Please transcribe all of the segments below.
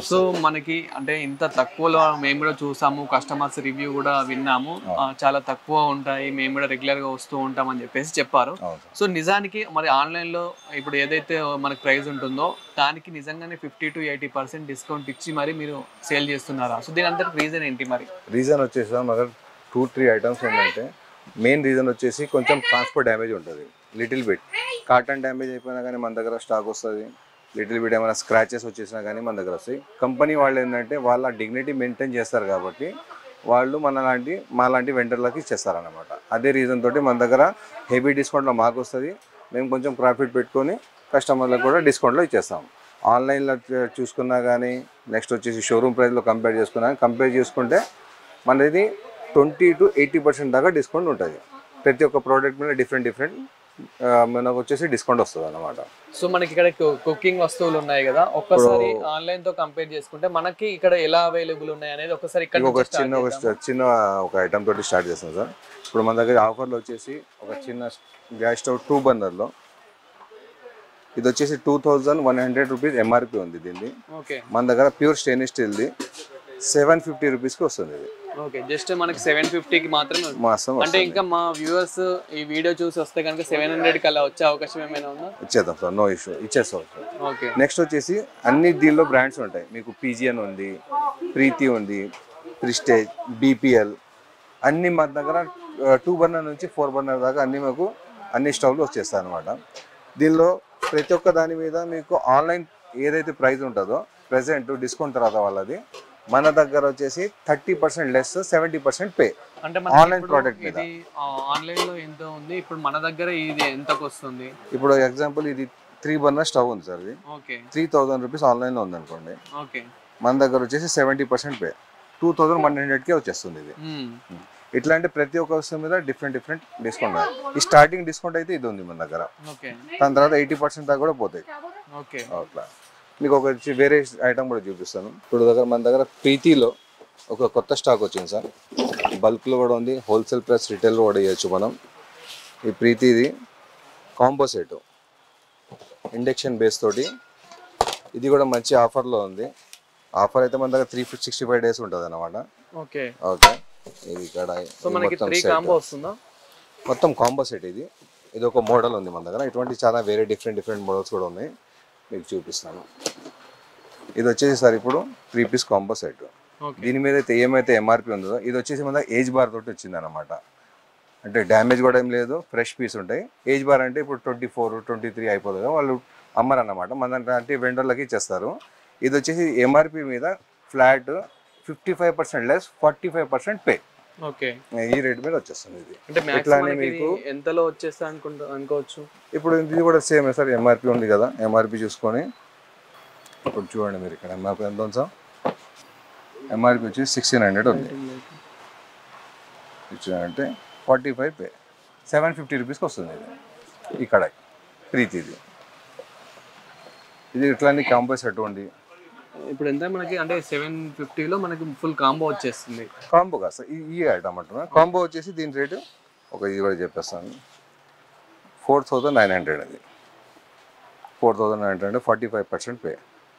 So మనకి అంటే ఇంత తక్కువలో మేము కూడా చూసాము, కస్టమర్స్ రివ్యూ కూడా విన్నాము, చాలా తక్కువ ఉంటాయి, మేము కూడా రెగ్యులర్గా వస్తూ ఉంటాం అని చెప్పేసి చెప్పారు. సో నిజానికి మరి ఆన్లైన్లో ఇప్పుడు ఏదైతే మనకి ప్రైస్ ఉంటుందో దానికి నిజంగానే 50 to 80% డిస్కౌంట్ ఇచ్చి మరి మీరు సేల్ చేస్తున్నారా? సో దీని అంతటి రీజన్ ఏంటి మరి? రీజన్ వచ్చేసి మన 2-3 ఐటమ్స్ ఏంటంటే మెయిన్ రీజన్ వచ్చేసి కొంచెం ట్రాన్స్పోర్ట్ డ్యామేజ్ ఉంటుంది, లిటిల్ బిట్ కాటన్ డ్యామేజ్ అయిపోయినా కానీ మన దగ్గర స్టాక్ వస్తుంది, లిటిల్ బిట్ ఏమైనా స్క్రాచెస్ వచ్చేసినా కానీ మన దగ్గర వస్తాయి. కంపెనీ వాళ్ళు ఏంటంటే వాళ్ళ డిగ్నిటీ మెయింటైన్ చేస్తారు కాబట్టి వాళ్ళు మాలాంటి వెండర్లకి ఇచ్చేస్తారనమాట. అదే రీజన్ తోటి మన దగ్గర హెవీ డిస్కౌంట్లో మాకు వస్తుంది, మేము కొంచెం ప్రాఫిట్ పెట్టుకొని కస్టమర్లకు కూడా డిస్కౌంట్లో ఇచ్చేస్తాం. ఆన్లైన్లో చూసుకున్నా కానీ నెక్స్ట్ వచ్చేసి షోరూమ్ ప్రైస్లో కంపేర్ చేసుకుంటే మనది 20 to 80% దాకా డిస్కౌంట్ ఉంటుంది. ప్రతి ఒక్క ప్రోడక్ట్ మీద డిఫరెంట్ మనకు వచ్చేసి డిస్కౌంట్ వస్తుంది అన్నమాట. సో మనకి ఇక్కడ కుకింగ్ వస్తువులు ఉన్నాయి కదా, ఒక్కసారి ఆన్లైన్ తో కంపేర్ చేసుకుంటే మనకి ఇక్కడ ఎలా అవైలబుల్ ఉన్నాయి అనేది ఒకసారి ఇక్కడ ఒక చిన్న ఒక ఐటమ్ తోటి స్టార్ట్ చేస్తాం సార్. ఇప్పుడు మన దగ్గర ఆఫర్లో వచ్చేసి ఒక చిన్న గ్యాస్ స్టవ్ 2 బర్నర్లో ఇది వచ్చేసి 2100 రూపీస్ ఎంఆర్పి ఉంది. దీన్ని మన దగ్గర ప్యూర్ స్టెయిన్లెస్ స్టీల్ది 750 రూపీస్కి వస్తుంది. ఇది ఓకే, జస్ట్ మనకి 750కి మాత్రమే. అంటే ఇంకా మా వ్యూవర్స్ ఈ వీడియో చూసి వస్తే కనుక 700కి అలా వచ్చే అవకాశం ఏమైనా ఉందా? ఇచ్చేద్దాం సార్, నో ఇష్యూ, ఇచ్చేస్తాం సార్. ఓకే, నెక్స్ట్ వచ్చేసి అన్ని దీనిలో బ్రాండ్స్ ఉంటాయి. మీకు పీజియన్ ఉంది, ప్రీతి ఉంది, ప్రిస్టేజ్, బీపీఎల్ అన్ని మన దగ్గర 2 బర్నర్ నుంచి 4 బర్నర్ దాకా అన్ని స్టవ్లు వచ్చేస్తాయి అనమాట. దీనిలో ప్రతి ఒక్క దాని మీద మీకు ఆన్లైన్ ఏదైతే ప్రైస్ ఉంటుందో ప్రెసెంట్ డిస్కౌంట్ తర్వాత వాళ్ళది మన దగ్గర వచ్చేసి 30% లెస్, 70% పే. అంటే ఆన్లైన్ ప్రోడక్ట్ మీద ఆన్లైన్ లో ఎంత ఉంది, ఇప్పుడు మన దగ్గర ఇది ఎంతకు వస్తుంది? ఇప్పుడు ఎగ్జాంపుల్ ఇది 3 బర్నర్ స్టవ్ ఉంది సార్, ఇది 3000 రూపీస్ ఆన్లైన్ లో ఉంది అనుకోండి. మన దగ్గర వచ్చేసి 70% పే, 2100కే వచ్చేస్తుంది ఇది. ఇట్లాంటి ప్రతి ఒక్క వస్తువు మీద డిఫరెంట్ డిస్కౌంట్. ఈ స్టార్టింగ్ డిస్కౌంట్ అయితే ఇది ఉంది మన దగ్గర, దాని తర్వాత 80% దాకా కూడా పోతాయి. అట్లా మీకు ఒక వేరే ఐటమ్ కూడా చూపిస్తాను. ఇప్పుడు మన దగ్గర ప్రీతిలో ఒక కొత్త స్టాక్ వచ్చింది సార్, బల్క్లో కూడా ఉంది, హోల్సేల్ ప్లస్ రిటైల్లో కూడా ఇవ్వచ్చు మనం. ఈ ప్రీతిది కాంబో సెట్ ఇండక్షన్ బేస్ తోటి, ఇది కూడా మంచి ఆఫర్లో ఉంది. ఆఫర్ అయితే మన దగ్గర 365 days ఉంటుంది అన్నమాట. ఓకే, ఇది ఇక్కడ మొత్తం కాంబో సెట్. ఇది ఒక మోడల్ ఉంది మన దగ్గర. ఇటువంటి చాలా వేరే డిఫరెంట్ మోడల్స్ కూడా ఉన్నాయి, మీకు చూపిస్తాను. ఇది వచ్చేసి సార్ ఇప్పుడు 3 పీస్ కాంబో సెట్. దీని మీద అయితే ఏమైతే ఎంఆర్పి ఉందో ఇది వచ్చేసి మన ఏజ్ బార్ తోటి వచ్చింది అనమాట. అంటే డ్యామేజ్ కూడా ఏం లేదు, ఫ్రెష్ పీస్ ఉంటాయి. ఏజ్ బార్ అంటే ఇప్పుడు 24, 23 అయిపోతుంది, వాళ్ళు అమ్మరన్నమాట, మన అంటే వెండర్లకి ఇచ్చేస్తారు. ఇది వచ్చేసి ఎంఆర్పి మీద ఫ్లాట్ 55% లెస్, 45% పే. ఈ రేట్ మీద వచ్చేస్తుంది. ఇది ఇట్లానే మీకు ఎంతలో వచ్చేస్తా అనుకోవచ్చు. ఇప్పుడు ఇది కూడా సేమ్ సార్, ఎంఆర్పి ఉంది కదా, ఎంఆర్పి చూసుకొని ఇప్పుడు చూడండి మీరు ఇక్కడ ఎంఆర్పి ఎంత ఉంది సార్. ఎంఆర్పి వచ్చి 1600 ఉంది, ఇచ్చారంటే 45 పే, 750 రూపీస్కి వస్తుంది. ఇది ఇక్కడ ప్రీతిది. ఇది ఇట్లాంటి కాంబో సెట్ ఉంది. ఇప్పుడు ఎంత మనకి అంటే 750లో మనకి ఫుల్ కాంబో వచ్చేస్తుంది. కాంబో కాదు సార్, ఈ ఐటమ్ అంటున్నా. కాంబో వచ్చేసి దీని రేటు ఇది కూడా చెప్పేస్తాను, 4900. అది 4900, 45% పే,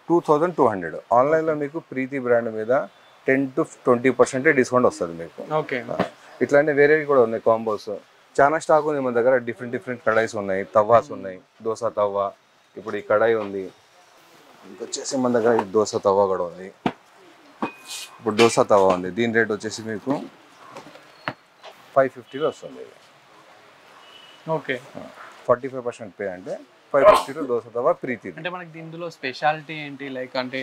2200. ఆన్లైన్లో మీకు ప్రీతి బ్రాండ్ మీద 10 to 20% డిస్కౌంట్ వస్తుంది మీకు. ఓకే, ఇట్లాంటి వేరేవి కూడా ఉన్నాయి కాంబోస్. చాలా స్టాక్ ఉంది మన దగ్గర. డిఫరెంట్ కడాయిస్ ఉన్నాయి, తవాస్ ఉన్నాయి, దోశ తవ్వ. ఇప్పుడు ఈ కడాయి ఉంది. ఇంకొచ్చేసి మన దగ్గర ఈ దోశ తవ్వ కూడా ఉంది. ఇప్పుడు దోశ తవ్వ ఉంది, దీని రేట్ వచ్చేసి మీకు 550లో వస్తుంది. ఓకే, 45% పే అంటే 550లో దోశ తవ్వ ప్రీతి. అంటే మనకి దీనిలో స్పెషాలిటీ ఏంటి? లైక్ అంటే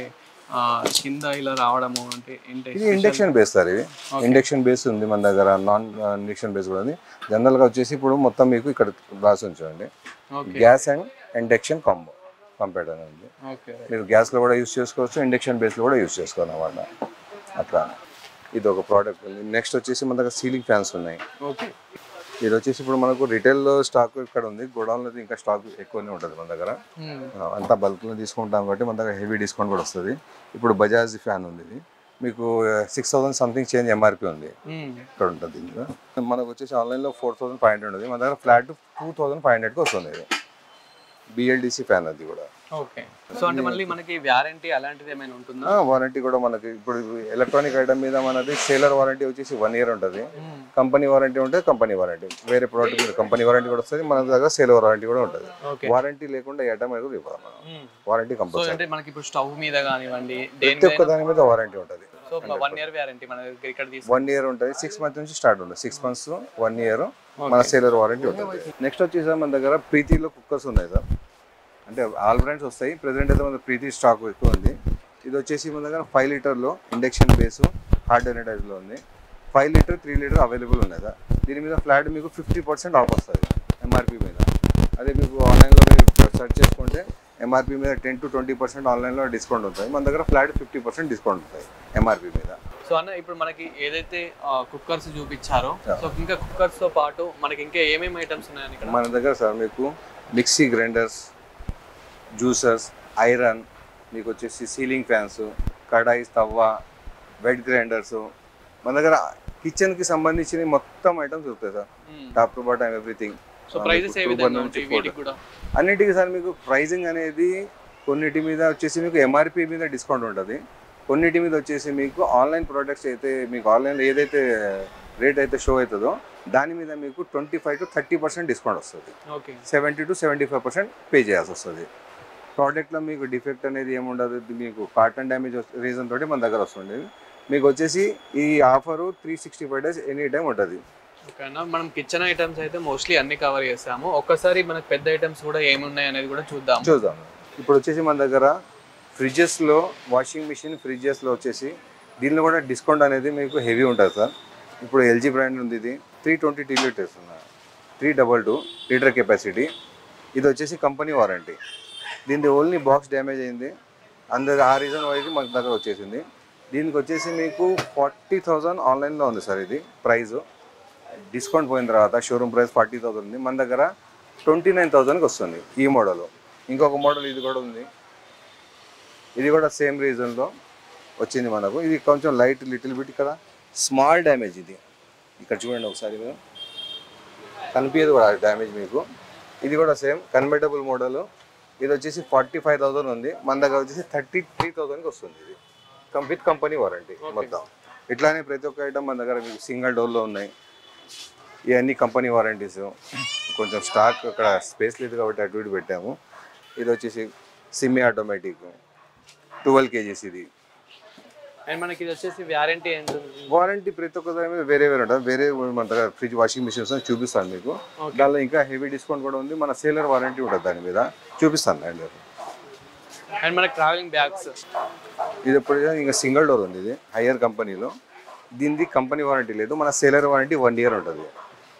కింద ఇలా రావడము అంటే ఇది ఇండక్షన్ బేస్ సార్. ఇది ఇండక్షన్ బేస్ ఉంది మన దగ్గర, నాన్ ఇండక్షన్ బేస్ కూడా ఉంది. జనరల్గా వచ్చేసి ఇప్పుడు మొత్తం మీకు ఇక్కడ రాసి ఉంచండి, gas and induction combo compare ఉంది. మీరు గ్యాస్లో కూడా యూజ్ చేసుకోవచ్చు, ఇండక్షన్ బేస్లో కూడా యూజ్ చేసుకోవాలి అన్నమాట. అట్లా ఇది ఒక ప్రోడక్ట్ ఉంది. నెక్స్ట్ వచ్చేసి మన దగ్గర సీలింగ్ ఫ్యాన్స్ ఉన్నాయి. ఇది వచ్చేసి ఇప్పుడు మనకు రిటైల్లో స్టాక్ ఇక్కడ ఉంది, గోడౌన్లో ఇంకా స్టాక్ ఎక్కువనే ఉంటుంది మన దగ్గర. అంతా బల్క్లో తీసుకుంటాం కాబట్టి మన దగ్గర హెవీ డిస్కౌంట్ కూడా వస్తుంది. ఇప్పుడు బజాజ్ ఫ్యాన్ ఉంది, ఇది మీకు 6000 సంథింగ్ చేంజ్ ఎంఆర్పి ఉంది ఇక్కడ ఉంటుంది. దీంట్లో మనకు వచ్చేసి ఆన్లైన్లో 4500 ఉంది, మన దగ్గర ఫ్లాట్ 2500కి వస్తుంది. ఇది బిఎల్డిసి ఫ్యాన్, అది కూడా ఓకే. సో అంటే మళ్ళీ మనకి వారంటీ అలాంటిది ఏమైనా ఉంటుందా? వారంటీ కూడా మనకి ఇప్పుడు ఎలక్ట్రానిక్ ఐటమ్ మీద మనది సేలర్ వారంటీ వచ్చేసి 1 ఇయర్ ఉంటుంది. కంపెనీ వారంటీ ఉంటుంది, కంపెనీ వారంటీ. వేరే ప్రోడక్ట్ మీద కంపెనీ వారంటీ కూడా వస్తుంది, మన దగ్గర సేలర్ వారంటీ కూడా ఉంటుంది. వారంటీ లేకుండా ఈ ఐటమ్ అనేది ఇవ్వాలి మనం. Warranty compulsory. అంటే మనకి ఇప్పుడు స్టవ్ మీద కానివ్వండి ప్రతి ఒక్క దాని మీద వారంటీ ఉంటుంది. సో 1 ఇయర్ వారంటీ మన దగ్గర ఇక్కడ 1 ఇయర్ ఉంటుంది. 6 మంత్స్ నుంచి స్టార్ట్ ఉంటుంది. 6 మంత్స్ 1 ఇయర్ మన సేలర్ వారంటీ ఉంటుంది. నెక్స్ట్ వచ్చేసి మన దగ్గర ప్రీతిలో కుక్కర్స్ ఉన్నాయి సార్. అంటే ఆల్ బ్రాండ్స్ వస్తాయి. ప్రెసెంట్ అయితే మన ప్రీతి స్టాక్ ఎక్కువ ఉంది. ఇది వచ్చేసి మన దగ్గర 5 లీటర్లో ఇండక్షన్ బేస్ హార్డ్ టైప్లో ఉంది. 5 లీటర్ 3 లీటర్ అవైలబుల్ ఉన్నాయి సార్. దీని మీద ఫ్లాట్ మీకు 50% ఆఫ్ వస్తుంది ఎంఆర్పి మీద. అదే మీకు ఆన్లైన్లో మీరు సెర్చ్ చేసుకుంటే ఎంఆర్పి మీద 10 to 20% ఆన్లైన్లో డిస్కౌంట్ ఉంటుంది. మన దగ్గర ఫ్లాట్ 50% డిస్కౌంట్ ఉంటుంది ఎంఆర్పి మీద. సో అన్న ఇప్పుడు మనకి ఏదైతే కుక్కర్స్ చూపించారో, సో ఇంకా కుక్కర్స్ తో పాటు మనకి ఇంకా ఏమేమి ఐటమ్స్ ఉన్నాయని ఇక్కడ మన దగ్గర సార్ మీకు మిక్సీ గ్రైండర్స్, జ్యూసర్స్, ఐరన్, మీకు వచ్చేసి సీలింగ్ ఫ్యాన్స్, కడాయి, తవ్వ, వెట్ గ్రైండర్స్, మన దగ్గర కిచెన్కి సంబంధించిన మొత్తం ఐటమ్స్ దొరుకుతాయి sir. Top to bottom everything. So prices ఏ విధంగా ఉంటాయి వీటికి కూడా? అన్నిటికీ సార్ మీకు ప్రైజింగ్ అనేది కొన్నిటి మీద వచ్చేసి మీకు ఎంఆర్పి మీద డిస్కౌంట్ ఉంటుంది. కొన్నిటి మీద వచ్చేసి మీకు ఆన్లైన్ ప్రోడక్ట్స్ అయితే మీకు ఆన్లైన్లో ఏదైతే రేట్ అయితే షో అవుతుందో దాని మీద మీకు 25 to 30% డిస్కౌంట్ వస్తుంది. 70 to 75% పే చేయాల్సి వస్తుంది. ప్రోడక్ట్లో మీకు డిఫెక్ట్ అనేది ఏముండదు. మీకు కాటన్ డ్యామేజ్ రీజన్ తోటి మన దగ్గర వస్తుంది. మీకు వచ్చేసి ఈ ఆఫరు 365 days ఎనీ టైం ఉంటుంది. ఓకేనా. మనం కిచెన్ ఐటమ్స్ అయితే మోస్ట్లీ అన్ని కవర్ చేస్తాము. ఒక్కసారి మనకు పెద్ద ఐటమ్స్ కూడా ఏమున్నాయి అనేది కూడా చూద్దాం. ఇప్పుడు వచ్చేసి మన దగ్గర ఫ్రిడ్జెస్లో, వాషింగ్ మిషన్ ఫ్రిడ్జెస్లో వచ్చేసి దీనిలో కూడా డిస్కౌంట్ అనేది మీకు హెవీ ఉంటుంది సార్. ఇప్పుడు ఎల్జీ బ్రాండ్ ఉంది. ఇది 320 లీటర్స్ ఉన్నాయి, 322 లీటర్ కెపాసిటీ. ఇది వచ్చేసి కంపెనీ వారంటీ. దీనిది ఓన్లీ బాక్స్ డ్యామేజ్ అయింది, అందరు ఆ రీజన్ వైజ్ మన దగ్గర వచ్చేసింది. దీనికి వచ్చేసి మీకు 40,000 ఆన్లైన్లో ఉంది సార్. ఇది ప్రైస్ డిస్కౌంట్ పోయిన తర్వాత షోరూమ్ ప్రైస్ 40,000 ఉంది. మన దగ్గర 29,000కి వస్తుంది ఈ మోడల్. ఇంకొక మోడల్ ఇది కూడా ఉంది. ఇది కూడా సేమ్ రీజన్లో వచ్చింది మనకు. ఇది కొంచెం లైట్ లిటిల్ బిట్ కదా, స్మాల్ డ్యామేజ్. ఇది ఇక్కడ చూడండి ఒకసారి, మీరు కనిపించదు కూడా డ్యామేజ్ మీకు. ఇది కూడా సేమ్ కన్వర్టబుల్ మోడల్. ఇది వచ్చేసి 45,000 ఉంది. మన దగ్గర వచ్చేసి 33,000కి వస్తుంది. ఇది విత్ కంపెనీ వారంటీ మొత్తం. ఇట్లానే ప్రతి ఒక్క ఐటమ్ మన దగ్గర మీకు సింగిల్ డోర్లో ఉన్నాయి. ఇవన్నీ కంపెనీ వారంటీస్. కొంచెం స్టాక్ అక్కడ స్పేస్ లేదు కాబట్టి అటు ఇటు పెట్టాము. ఇది వచ్చేసి సెమీ ఆటోమేటిక్ 12 kgs. ఇది అండ్ మనకి ఇది వచ్చేసి వారంటీ ఎంత? వారంటీ ప్రతి ఒక్క దాని మీద వేరే వేరే ఉంటుంది. వేరే మన దగ్గర ఫ్రిడ్జ్, వాషింగ్ మిషన్స్ చూపిస్తాను మీకు. దానిలో ఇంకా హెవీ డిస్కౌంట్ కూడా ఉంది. మన సేలర్ వారంటీ ఉంటుంది దాని మీద, చూపిస్తాను. అండ్ మనకి ట్రావెలింగ్ బ్యాగ్స్ ఇది ఎప్పుడు ఇంకా సింగిల్ డోర్ ఉంది. ఇది హయ్యర్ కంపెనీలో. దీనిది కంపెనీ వారంటీ లేదు, మన సేలర్ వారంటీ 1 year ఉంటుంది.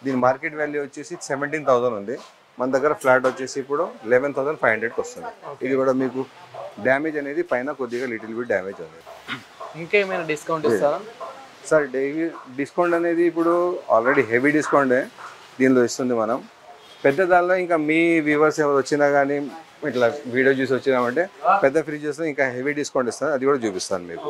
దీని మార్కెట్ వాల్యూ వచ్చేసి 17,000 ఉంది. మన దగ్గర ఫ్లాట్ వచ్చేసి ఇప్పుడు 11,500కి వస్తుంది. ఇది కూడా మీకు డ్యామేజ్ అనేది పైన కొద్దిగా లిటిల్ బిట్ డ్యామేజ్ ఉంది. ఇంకేమైనా డిస్కౌంట్ ఇస్తారా సార్? డైలీ డిస్కౌంట్ అనేది ఇప్పుడు ఆల్రెడీ హెవీ డిస్కౌంటే దీనిలో ఇస్తుంది మనం. పెద్ద దానిలో ఇంకా మీ వ్యూవర్స్ ఎవరు వచ్చినా కానీ ఇట్లా వీడియో చూసి వచ్చినామంటే పెద్ద ఫ్రిడ్జెస్లో ఇంకా హెవీ డిస్కౌంట్ ఇస్తాను. అది కూడా చూపిస్తాను మీకు.